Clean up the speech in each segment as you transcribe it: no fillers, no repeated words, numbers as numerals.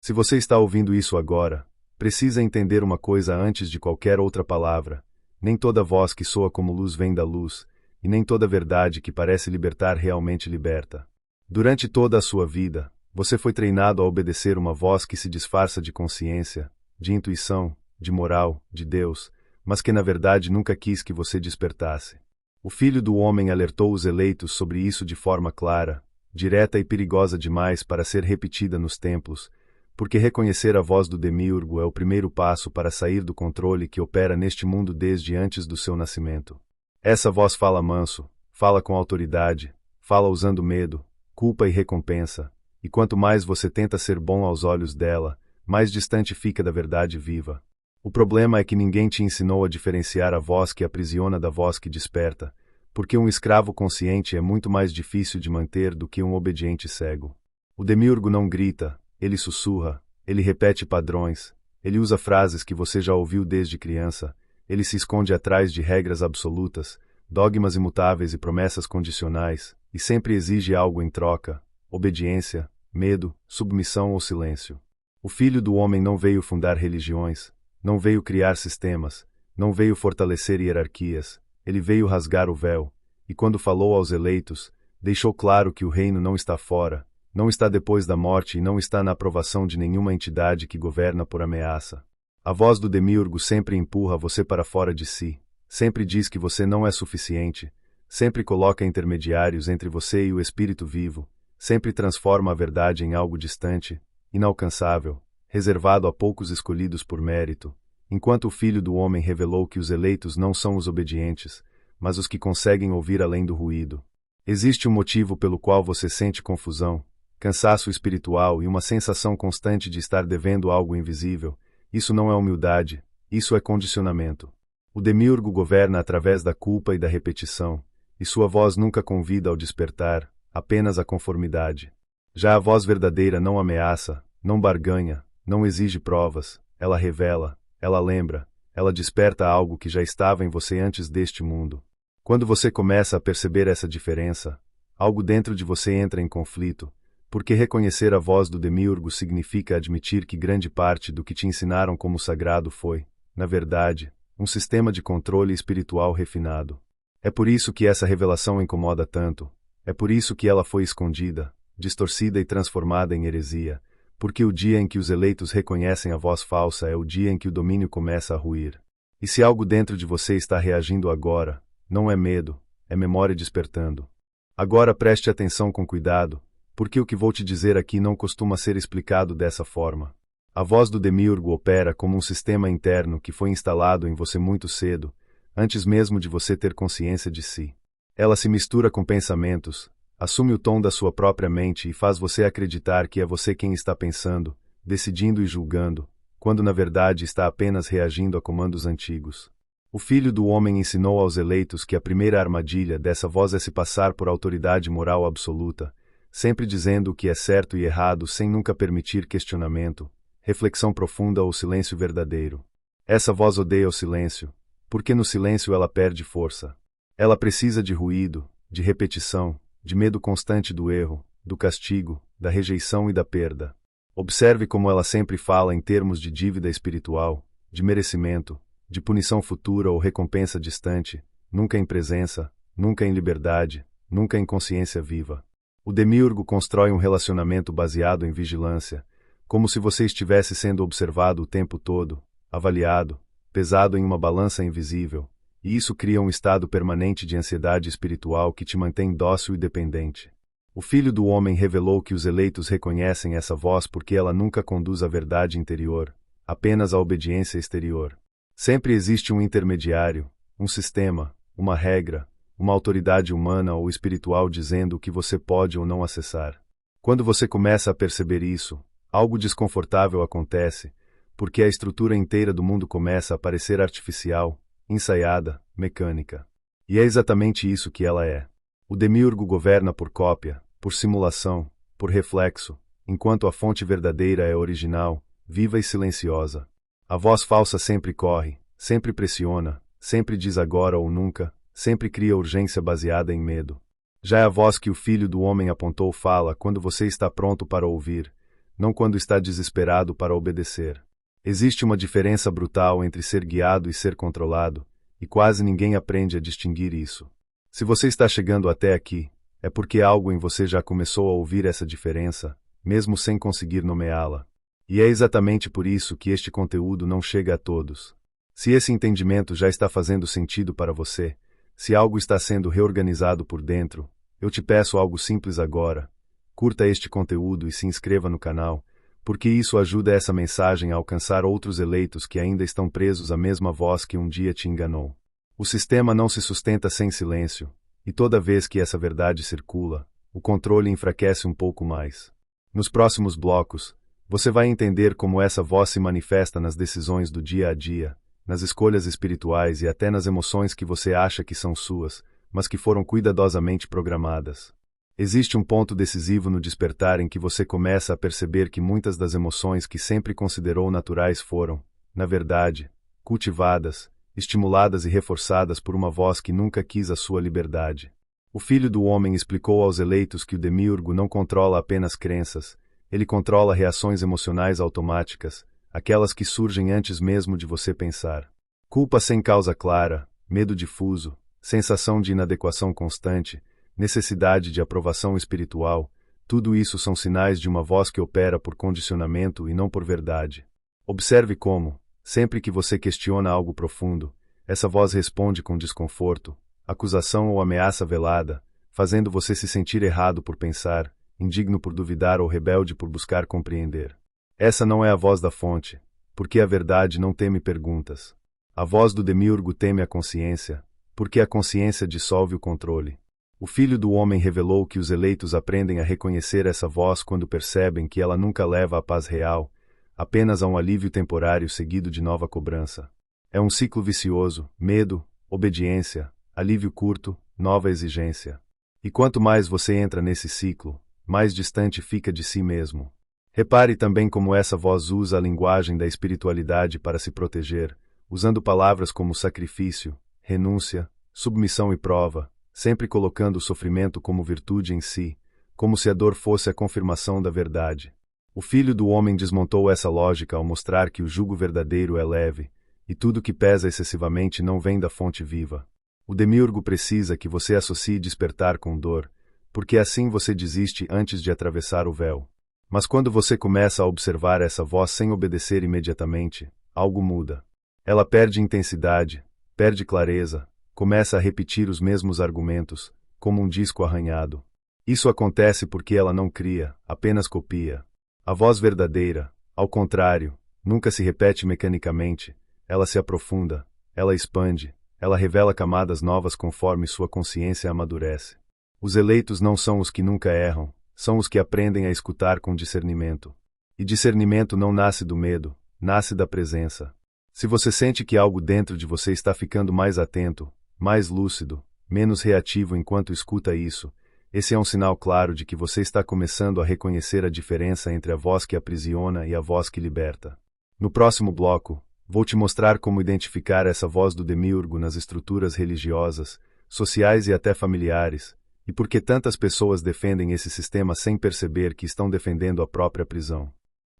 Se você está ouvindo isso agora, precisa entender uma coisa antes de qualquer outra palavra. Nem toda voz que soa como luz vem da luz, e nem toda verdade que parece libertar realmente liberta. Durante toda a sua vida, você foi treinado a obedecer uma voz que se disfarça de consciência, de intuição, de moral, de Deus, mas que na verdade nunca quis que você despertasse. O Filho do Homem alertou os eleitos sobre isso de forma clara, direta e perigosa demais para ser repetida nos templos, porque reconhecer a voz do Demiurgo é o primeiro passo para sair do controle que opera neste mundo desde antes do seu nascimento. Essa voz fala manso, fala com autoridade, fala usando medo, culpa e recompensa, e quanto mais você tenta ser bom aos olhos dela, mais distante fica da verdade viva. O problema é que ninguém te ensinou a diferenciar a voz que aprisiona da voz que desperta, porque um escravo consciente é muito mais difícil de manter do que um obediente cego. O Demiurgo não grita, ele sussurra, ele repete padrões, ele usa frases que você já ouviu desde criança, ele se esconde atrás de regras absolutas, dogmas imutáveis e promessas condicionais, e sempre exige algo em troca: obediência, medo, submissão ou silêncio. O Filho do Homem não veio fundar religiões, não veio criar sistemas, não veio fortalecer hierarquias, ele veio rasgar o véu, e quando falou aos eleitos, deixou claro que o reino não está fora, não está depois da morte e não está na aprovação de nenhuma entidade que governa por ameaça. A voz do Demiurgo sempre empurra você para fora de si, sempre diz que você não é suficiente, sempre coloca intermediários entre você e o espírito vivo, sempre transforma a verdade em algo distante, inalcançável, reservado a poucos escolhidos por mérito, enquanto o Filho do Homem revelou que os eleitos não são os obedientes, mas os que conseguem ouvir além do ruído. Existe um motivo pelo qual você sente confusão, cansaço espiritual e uma sensação constante de estar devendo algo invisível. Isso não é humildade, isso é condicionamento. O Demiurgo governa através da culpa e da repetição, e sua voz nunca convida ao despertar, apenas à conformidade. Já a voz verdadeira não ameaça, não barganha, não exige provas, ela revela, ela lembra, ela desperta algo que já estava em você antes deste mundo. Quando você começa a perceber essa diferença, algo dentro de você entra em conflito, porque reconhecer a voz do Demiurgo significa admitir que grande parte do que te ensinaram como sagrado foi, na verdade, um sistema de controle espiritual refinado. É por isso que essa revelação incomoda tanto, é por isso que ela foi escondida, distorcida e transformada em heresia, porque o dia em que os eleitos reconhecem a voz falsa é o dia em que o domínio começa a ruir. E se algo dentro de você está reagindo agora, não é medo, é memória despertando. Agora preste atenção com cuidado, porque o que vou te dizer aqui não costuma ser explicado dessa forma. A voz do Demiurgo opera como um sistema interno que foi instalado em você muito cedo, antes mesmo de você ter consciência de si. Ela se mistura com pensamentos, assume o tom da sua própria mente e faz você acreditar que é você quem está pensando, decidindo e julgando, quando na verdade está apenas reagindo a comandos antigos. O Filho do Homem ensinou aos eleitos que a primeira armadilha dessa voz é se passar por autoridade moral absoluta, sempre dizendo o que é certo e errado sem nunca permitir questionamento, reflexão profunda ou silêncio verdadeiro. Essa voz odeia o silêncio, porque no silêncio ela perde força. Ela precisa de ruído, de repetição, de medo constante do erro, do castigo, da rejeição e da perda. Observe como ela sempre fala em termos de dívida espiritual, de merecimento, de punição futura ou recompensa distante, nunca em presença, nunca em liberdade, nunca em consciência viva. O Demiurgo constrói um relacionamento baseado em vigilância, como se você estivesse sendo observado o tempo todo, avaliado, pesado em uma balança invisível, e isso cria um estado permanente de ansiedade espiritual que te mantém dócil e dependente. O Filho do Homem revelou que os eleitos reconhecem essa voz porque ela nunca conduz à verdade interior, apenas à obediência exterior. Sempre existe um intermediário, um sistema, uma regra, uma autoridade humana ou espiritual dizendo o que você pode ou não acessar. Quando você começa a perceber isso, algo desconfortável acontece, porque a estrutura inteira do mundo começa a parecer artificial, ensaiada, mecânica. E é exatamente isso que ela é. O Demiurgo governa por cópia, por simulação, por reflexo, enquanto a fonte verdadeira é original, viva e silenciosa. A voz falsa sempre corre, sempre pressiona, sempre diz agora ou nunca, sempre cria urgência baseada em medo. Já a voz que o Filho do Homem apontou fala quando você está pronto para ouvir, não quando está desesperado para obedecer. Existe uma diferença brutal entre ser guiado e ser controlado, e quase ninguém aprende a distinguir isso. Se você está chegando até aqui, é porque algo em você já começou a ouvir essa diferença, mesmo sem conseguir nomeá-la. E é exatamente por isso que este conteúdo não chega a todos. Se esse entendimento já está fazendo sentido para você, se algo está sendo reorganizado por dentro, eu te peço algo simples agora. Curta este conteúdo e se inscreva no canal, porque isso ajuda essa mensagem a alcançar outros eleitos que ainda estão presos à mesma voz que um dia te enganou. O sistema não se sustenta sem silêncio, e toda vez que essa verdade circula, o controle enfraquece um pouco mais. Nos próximos blocos, você vai entender como essa voz se manifesta nas decisões do dia a dia, nas escolhas espirituais e até nas emoções que você acha que são suas, mas que foram cuidadosamente programadas. Existe um ponto decisivo no despertar em que você começa a perceber que muitas das emoções que sempre considerou naturais foram, na verdade, cultivadas, estimuladas e reforçadas por uma voz que nunca quis a sua liberdade. O Filho do Homem explicou aos eleitos que o demiurgo não controla apenas crenças, ele controla reações emocionais automáticas, aquelas que surgem antes mesmo de você pensar. Culpa sem causa clara, medo difuso, sensação de inadequação constante, necessidade de aprovação espiritual, tudo isso são sinais de uma voz que opera por condicionamento e não por verdade. Observe como, sempre que você questiona algo profundo, essa voz responde com desconforto, acusação ou ameaça velada, fazendo você se sentir errado por pensar, indigno por duvidar ou rebelde por buscar compreender. Essa não é a voz da fonte, porque a verdade não teme perguntas. A voz do demiurgo teme a consciência, porque a consciência dissolve o controle. O Filho do Homem revelou que os eleitos aprendem a reconhecer essa voz quando percebem que ela nunca leva à paz real, apenas a um alívio temporário seguido de nova cobrança. É um ciclo vicioso: medo, obediência, alívio curto, nova exigência. E quanto mais você entra nesse ciclo, mais distante fica de si mesmo. Repare também como essa voz usa a linguagem da espiritualidade para se proteger, usando palavras como sacrifício, renúncia, submissão e prova, sempre colocando o sofrimento como virtude em si, como se a dor fosse a confirmação da verdade. O Filho do Homem desmontou essa lógica ao mostrar que o jugo verdadeiro é leve, e tudo que pesa excessivamente não vem da fonte viva. O demiurgo precisa que você associe despertar com dor, porque assim você desiste antes de atravessar o véu. Mas quando você começa a observar essa voz sem obedecer imediatamente, algo muda. Ela perde intensidade, perde clareza, começa a repetir os mesmos argumentos, como um disco arranhado. Isso acontece porque ela não cria, apenas copia. A voz verdadeira, ao contrário, nunca se repete mecanicamente, ela se aprofunda, ela expande, ela revela camadas novas conforme sua consciência amadurece. Os eleitos não são os que nunca erram, são os que aprendem a escutar com discernimento. E discernimento não nasce do medo, nasce da presença. Se você sente que algo dentro de você está ficando mais atento, mais lúcido, menos reativo enquanto escuta isso, esse é um sinal claro de que você está começando a reconhecer a diferença entre a voz que aprisiona e a voz que liberta. No próximo bloco, vou te mostrar como identificar essa voz do demiurgo nas estruturas religiosas, sociais e até familiares, e por que tantas pessoas defendem esse sistema sem perceber que estão defendendo a própria prisão.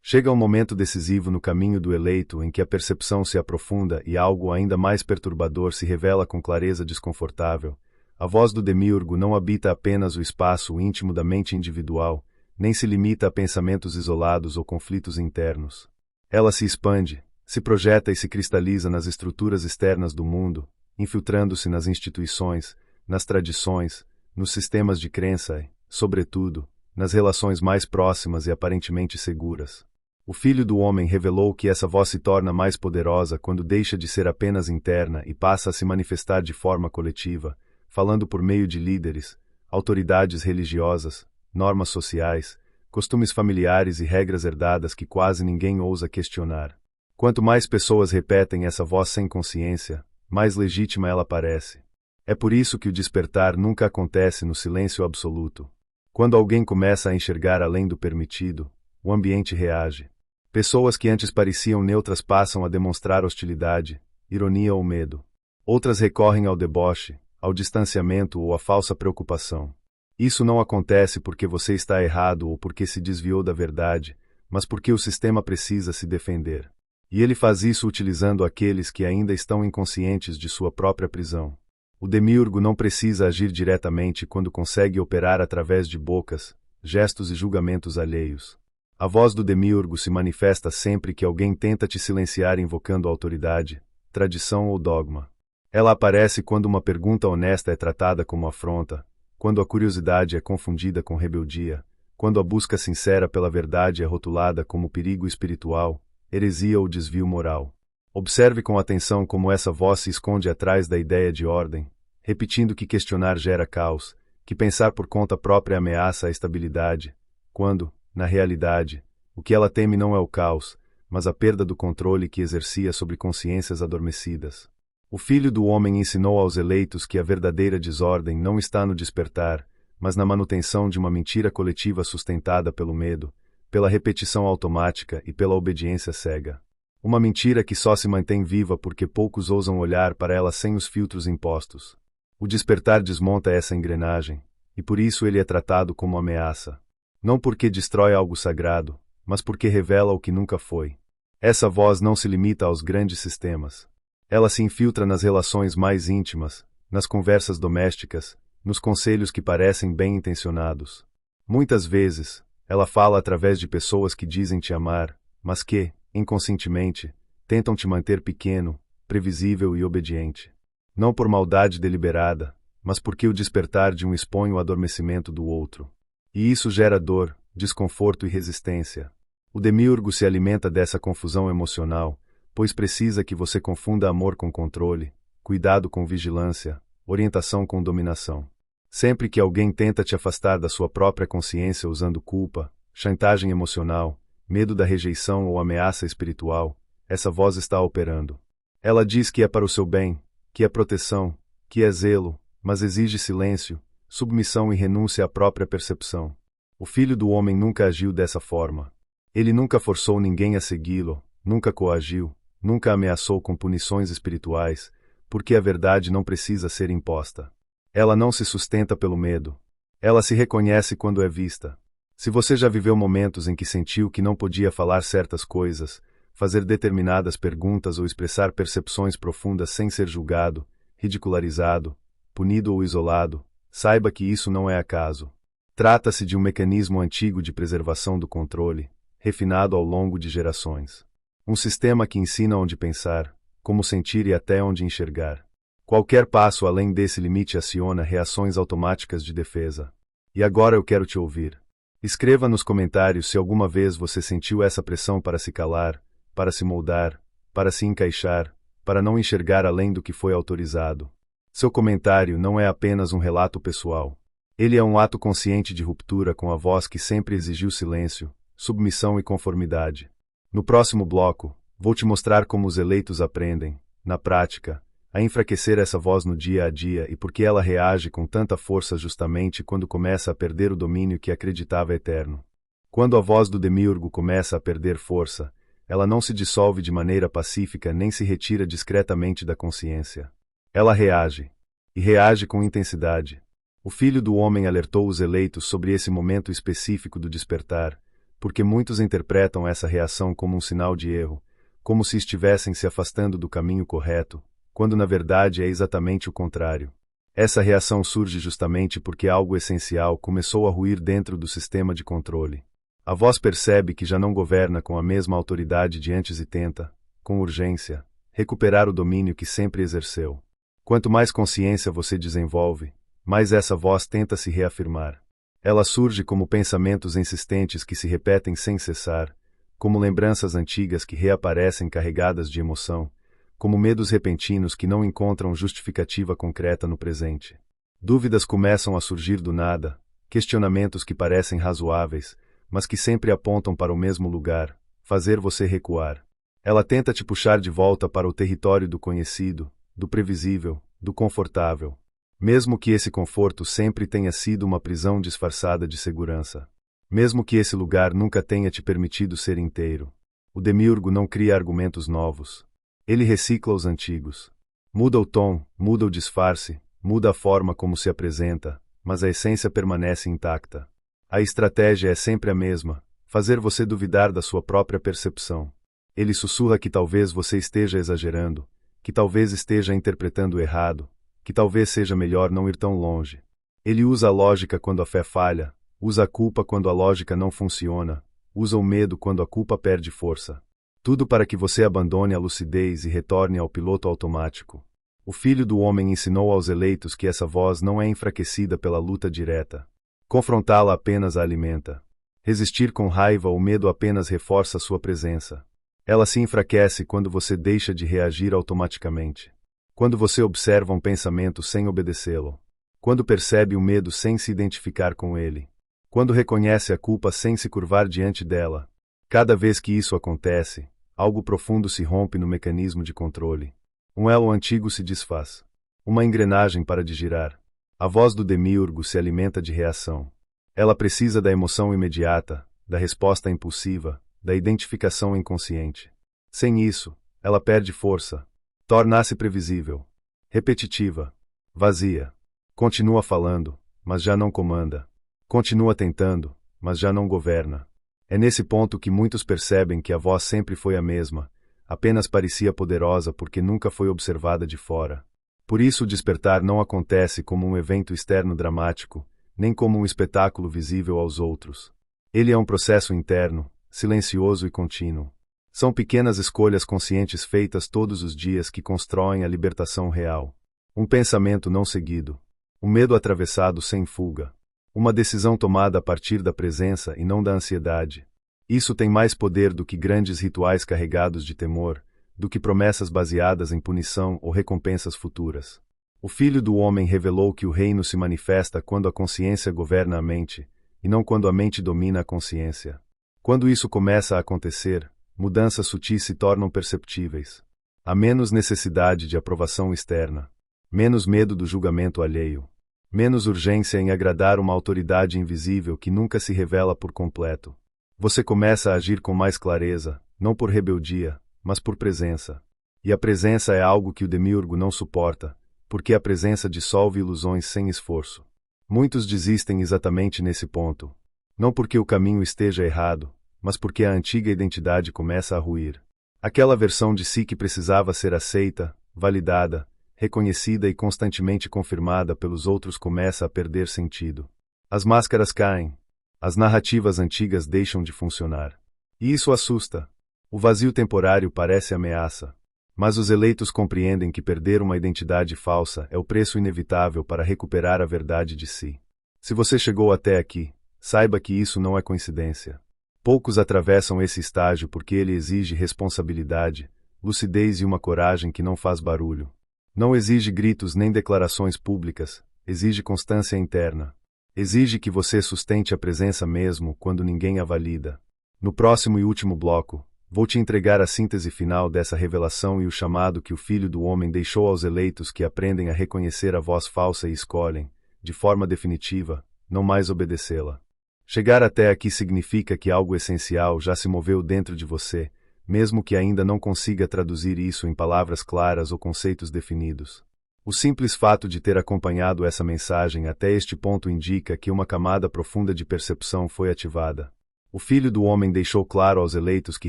Chega um momento decisivo no caminho do eleito em que a percepção se aprofunda e algo ainda mais perturbador se revela com clareza desconfortável. A voz do demiurgo não habita apenas o espaço íntimo da mente individual, nem se limita a pensamentos isolados ou conflitos internos. Ela se expande, se projeta e se cristaliza nas estruturas externas do mundo, infiltrando-se nas instituições, nas tradições, nos sistemas de crença e, sobretudo, nas relações mais próximas e aparentemente seguras. O Filho do Homem revelou que essa voz se torna mais poderosa quando deixa de ser apenas interna e passa a se manifestar de forma coletiva, falando por meio de líderes, autoridades religiosas, normas sociais, costumes familiares e regras herdadas que quase ninguém ousa questionar. Quanto mais pessoas repetem essa voz sem consciência, mais legítima ela parece. É por isso que o despertar nunca acontece no silêncio absoluto. Quando alguém começa a enxergar além do permitido, o ambiente reage. Pessoas que antes pareciam neutras passam a demonstrar hostilidade, ironia ou medo. Outras recorrem ao deboche, ao distanciamento ou à falsa preocupação. Isso não acontece porque você está errado ou porque se desviou da verdade, mas porque o sistema precisa se defender. E ele faz isso utilizando aqueles que ainda estão inconscientes de sua própria prisão. O demiurgo não precisa agir diretamente quando consegue operar através de bocas, gestos e julgamentos alheios. A voz do demiurgo se manifesta sempre que alguém tenta te silenciar invocando autoridade, tradição ou dogma. Ela aparece quando uma pergunta honesta é tratada como afronta, quando a curiosidade é confundida com rebeldia, quando a busca sincera pela verdade é rotulada como perigo espiritual, heresia ou desvio moral. Observe com atenção como essa voz se esconde atrás da ideia de ordem, repetindo que questionar gera caos, que pensar por conta própria ameaça a estabilidade, quando, na realidade, o que ela teme não é o caos, mas a perda do controle que exercia sobre consciências adormecidas. O Filho do Homem ensinou aos eleitos que a verdadeira desordem não está no despertar, mas na manutenção de uma mentira coletiva sustentada pelo medo, pela repetição automática e pela obediência cega. Uma mentira que só se mantém viva porque poucos ousam olhar para ela sem os filtros impostos. O despertar desmonta essa engrenagem, e por isso ele é tratado como ameaça. Não porque destrói algo sagrado, mas porque revela o que nunca foi. Essa voz não se limita aos grandes sistemas. Ela se infiltra nas relações mais íntimas, nas conversas domésticas, nos conselhos que parecem bem-intencionados. Muitas vezes, ela fala através de pessoas que dizem te amar, mas que, inconscientemente, tentam te manter pequeno, previsível e obediente. Não por maldade deliberada, mas porque o despertar de um expõe o adormecimento do outro. E isso gera dor, desconforto e resistência. O demiurgo se alimenta dessa confusão emocional, pois precisa que você confunda amor com controle, cuidado com vigilância, orientação com dominação. Sempre que alguém tenta te afastar da sua própria consciência usando culpa, chantagem emocional, medo da rejeição ou ameaça espiritual, essa voz está operando. Ela diz que é para o seu bem, que é proteção, que é zelo, mas exige silêncio, submissão e renúncia à própria percepção. O Filho do Homem nunca agiu dessa forma. Ele nunca forçou ninguém a segui-lo, nunca coagiu, nunca ameaçou com punições espirituais, porque a verdade não precisa ser imposta. Ela não se sustenta pelo medo. Ela se reconhece quando é vista. Se você já viveu momentos em que sentiu que não podia falar certas coisas, fazer determinadas perguntas ou expressar percepções profundas sem ser julgado, ridicularizado, punido ou isolado, saiba que isso não é acaso. Trata-se de um mecanismo antigo de preservação do controle, refinado ao longo de gerações. Um sistema que ensina onde pensar, como sentir e até onde enxergar. Qualquer passo além desse limite aciona reações automáticas de defesa. E agora eu quero te ouvir. Escreva nos comentários se alguma vez você sentiu essa pressão para se calar, para se moldar, para se encaixar, para não enxergar além do que foi autorizado. Seu comentário não é apenas um relato pessoal. Ele é um ato consciente de ruptura com a voz que sempre exigiu silêncio, submissão e conformidade. No próximo bloco, vou te mostrar como os eleitos aprendem, na prática, a enfraquecer essa voz no dia a dia e por que ela reage com tanta força justamente quando começa a perder o domínio que acreditava eterno. Quando a voz do demiurgo começa a perder força, ela não se dissolve de maneira pacífica nem se retira discretamente da consciência. Ela reage. E reage com intensidade. O Filho do Homem alertou os eleitos sobre esse momento específico do despertar, porque muitos interpretam essa reação como um sinal de erro, como se estivessem se afastando do caminho correto, quando na verdade é exatamente o contrário. Essa reação surge justamente porque algo essencial começou a ruir dentro do sistema de controle. A voz percebe que já não governa com a mesma autoridade de antes e tenta, com urgência, recuperar o domínio que sempre exerceu. Quanto mais consciência você desenvolve, mais essa voz tenta se reafirmar. Ela surge como pensamentos insistentes que se repetem sem cessar, como lembranças antigas que reaparecem carregadas de emoção, como medos repentinos que não encontram justificativa concreta no presente. Dúvidas começam a surgir do nada, questionamentos que parecem razoáveis, mas que sempre apontam para o mesmo lugar, fazer você recuar. Ela tenta te puxar de volta para o território do conhecido, do previsível, do confortável. Mesmo que esse conforto sempre tenha sido uma prisão disfarçada de segurança. Mesmo que esse lugar nunca tenha te permitido ser inteiro. O demiurgo não cria argumentos novos. Ele recicla os antigos. Muda o tom, muda o disfarce, muda a forma como se apresenta, mas a essência permanece intacta. A estratégia é sempre a mesma, fazer você duvidar da sua própria percepção. Ele sussurra que talvez você esteja exagerando, que talvez esteja interpretando errado, que talvez seja melhor não ir tão longe. Ele usa a lógica quando a fé falha, usa a culpa quando a lógica não funciona, usa o medo quando a culpa perde força. Tudo para que você abandone a lucidez e retorne ao piloto automático. O Filho do Homem ensinou aos eleitos que essa voz não é enfraquecida pela luta direta. Confrontá-la apenas a alimenta. Resistir com raiva ou medo apenas reforça sua presença. Ela se enfraquece quando você deixa de reagir automaticamente. Quando você observa um pensamento sem obedecê-lo. Quando percebe o medo sem se identificar com ele. Quando reconhece a culpa sem se curvar diante dela. Cada vez que isso acontece, algo profundo se rompe no mecanismo de controle. Um elo antigo se desfaz. Uma engrenagem para de girar. A voz do demiurgo se alimenta de reação. Ela precisa da emoção imediata, da resposta impulsiva, da identificação inconsciente. Sem isso, ela perde força. Torna-se previsível. Repetitiva. Vazia. Continua falando, mas já não comanda. Continua tentando, mas já não governa. É nesse ponto que muitos percebem que a voz sempre foi a mesma, apenas parecia poderosa porque nunca foi observada de fora. Por isso o despertar não acontece como um evento externo dramático, nem como um espetáculo visível aos outros. Ele é um processo interno, silencioso e contínuo. São pequenas escolhas conscientes feitas todos os dias que constroem a libertação real. Um pensamento não seguido. Um medo atravessado sem fuga. Uma decisão tomada a partir da presença e não da ansiedade. Isso tem mais poder do que grandes rituais carregados de temor, do que promessas baseadas em punição ou recompensas futuras. O Filho do Homem revelou que o reino se manifesta quando a consciência governa a mente, e não quando a mente domina a consciência. Quando isso começa a acontecer, mudanças sutis se tornam perceptíveis. Há menos necessidade de aprovação externa. Menos medo do julgamento alheio. Menos urgência em agradar uma autoridade invisível que nunca se revela por completo. Você começa a agir com mais clareza, não por rebeldia, mas por presença. E a presença é algo que o demiurgo não suporta, porque a presença dissolve ilusões sem esforço. Muitos desistem exatamente nesse ponto. Não porque o caminho esteja errado, mas porque a antiga identidade começa a ruir. Aquela versão de si que precisava ser aceita, validada, reconhecida e constantemente confirmada pelos outros começa a perder sentido. As máscaras caem. As narrativas antigas deixam de funcionar. E isso assusta. O vazio temporário parece ameaça. Mas os eleitos compreendem que perder uma identidade falsa é o preço inevitável para recuperar a verdade de si. Se você chegou até aqui, saiba que isso não é coincidência. Poucos atravessam esse estágio porque ele exige responsabilidade, lucidez e uma coragem que não faz barulho. Não exige gritos nem declarações públicas, exige constância interna. Exige que você sustente a presença mesmo quando ninguém a valida. No próximo e último bloco, vou te entregar a síntese final dessa revelação e o chamado que o Filho do Homem deixou aos eleitos que aprendem a reconhecer a voz falsa e escolhem, de forma definitiva, não mais obedecê-la. Chegar até aqui significa que algo essencial já se moveu dentro de você, mesmo que ainda não consiga traduzir isso em palavras claras ou conceitos definidos. O simples fato de ter acompanhado essa mensagem até este ponto indica que uma camada profunda de percepção foi ativada. O Filho do Homem deixou claro aos eleitos que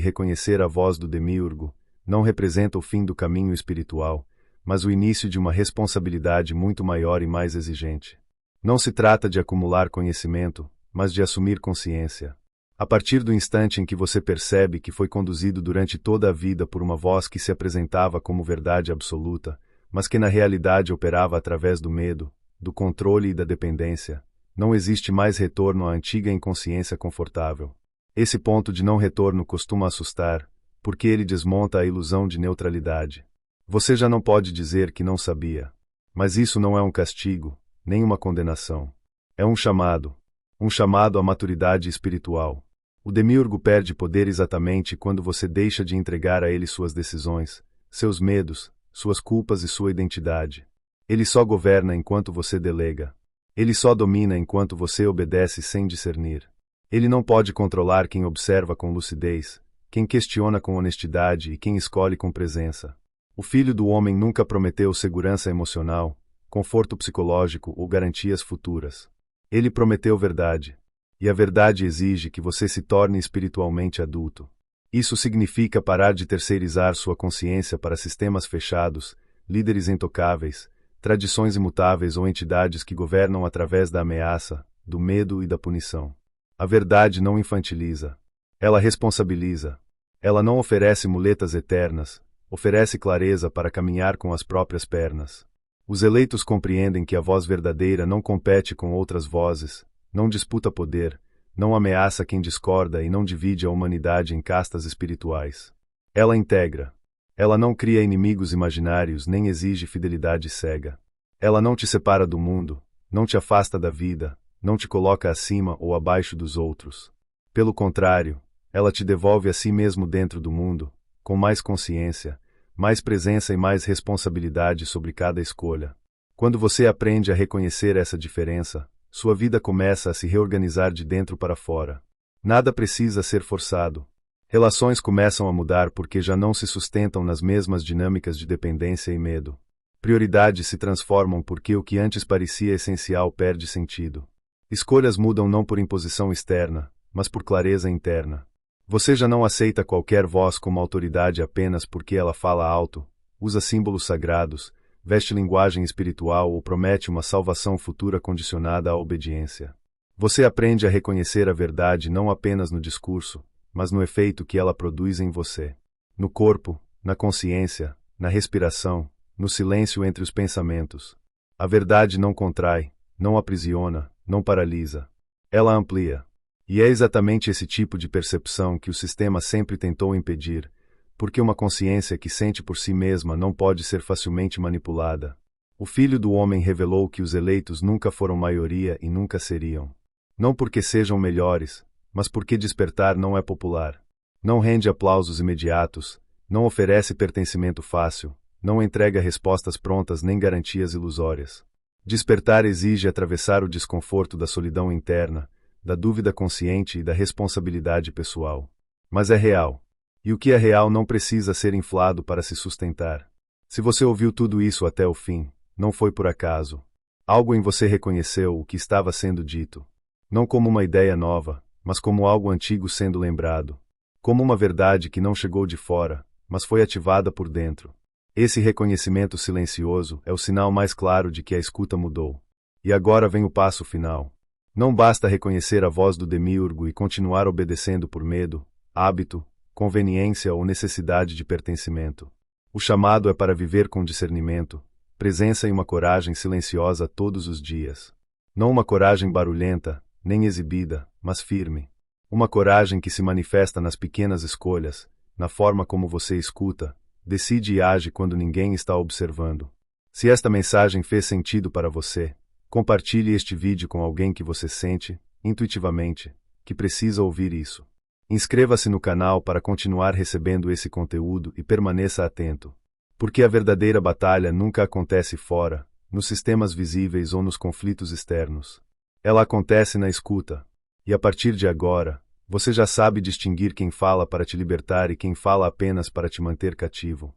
reconhecer a voz do demiurgo não representa o fim do caminho espiritual, mas o início de uma responsabilidade muito maior e mais exigente. Não se trata de acumular conhecimento, mas de assumir consciência. A partir do instante em que você percebe que foi conduzido durante toda a vida por uma voz que se apresentava como verdade absoluta, mas que na realidade operava através do medo, do controle e da dependência, não existe mais retorno à antiga inconsciência confortável. Esse ponto de não retorno costuma assustar, porque ele desmonta a ilusão de neutralidade. Você já não pode dizer que não sabia. Mas isso não é um castigo, nem uma condenação. É um chamado à maturidade espiritual. O demiurgo perde poder exatamente quando você deixa de entregar a ele suas decisões, seus medos, suas culpas e sua identidade. Ele só governa enquanto você delega. Ele só domina enquanto você obedece sem discernir. Ele não pode controlar quem observa com lucidez, quem questiona com honestidade e quem escolhe com presença. O Filho do Homem nunca prometeu segurança emocional, conforto psicológico ou garantias futuras. Ele prometeu verdade. E a verdade exige que você se torne espiritualmente adulto. Isso significa parar de terceirizar sua consciência para sistemas fechados, líderes intocáveis, tradições imutáveis ou entidades que governam através da ameaça, do medo e da punição. A verdade não infantiliza. Ela responsabiliza. Ela não oferece muletas eternas, oferece clareza para caminhar com as próprias pernas. Os eleitos compreendem que a voz verdadeira não compete com outras vozes, não disputa poder, não ameaça quem discorda e não divide a humanidade em castas espirituais. Ela integra. Ela não cria inimigos imaginários nem exige fidelidade cega. Ela não te separa do mundo, não te afasta da vida, não te coloca acima ou abaixo dos outros. Pelo contrário, ela te devolve a si mesmo dentro do mundo, com mais consciência, mais presença e mais responsabilidade sobre cada escolha. Quando você aprende a reconhecer essa diferença, sua vida começa a se reorganizar de dentro para fora. Nada precisa ser forçado. Relações começam a mudar porque já não se sustentam nas mesmas dinâmicas de dependência e medo. Prioridades se transformam porque o que antes parecia essencial perde sentido. Escolhas mudam não por imposição externa, mas por clareza interna. Você já não aceita qualquer voz como autoridade apenas porque ela fala alto, usa símbolos sagrados, veste linguagem espiritual ou promete uma salvação futura condicionada à obediência. Você aprende a reconhecer a verdade não apenas no discurso, mas no efeito que ela produz em você. No corpo, na consciência, na respiração, no silêncio entre os pensamentos. A verdade não contrai, não aprisiona, não paralisa. Ela amplia. E é exatamente esse tipo de percepção que o sistema sempre tentou impedir, porque uma consciência que sente por si mesma não pode ser facilmente manipulada. O Filho do Homem revelou que os eleitos nunca foram maioria e nunca seriam. Não porque sejam melhores, mas porque despertar não é popular. Não rende aplausos imediatos, não oferece pertencimento fácil, não entrega respostas prontas nem garantias ilusórias. Despertar exige atravessar o desconforto da solidão interna, da dúvida consciente e da responsabilidade pessoal. Mas é real. E o que é real não precisa ser inflado para se sustentar. Se você ouviu tudo isso até o fim, não foi por acaso. Algo em você reconheceu o que estava sendo dito. Não como uma ideia nova, mas como algo antigo sendo lembrado. Como uma verdade que não chegou de fora, mas foi ativada por dentro. Esse reconhecimento silencioso é o sinal mais claro de que a escuta mudou. E agora vem o passo final. Não basta reconhecer a voz do demiurgo e continuar obedecendo por medo, hábito, conveniência ou necessidade de pertencimento. O chamado é para viver com discernimento, presença e uma coragem silenciosa todos os dias. Não uma coragem barulhenta, nem exibida, mas firme. Uma coragem que se manifesta nas pequenas escolhas, na forma como você escuta, decide e age quando ninguém está observando. Se esta mensagem fez sentido para você, compartilhe este vídeo com alguém que você sente, intuitivamente, que precisa ouvir isso. Inscreva-se no canal para continuar recebendo esse conteúdo e permaneça atento. Porque a verdadeira batalha nunca acontece fora, nos sistemas visíveis ou nos conflitos externos. Ela acontece na escuta. E a partir de agora, você já sabe distinguir quem fala para te libertar e quem fala apenas para te manter cativo.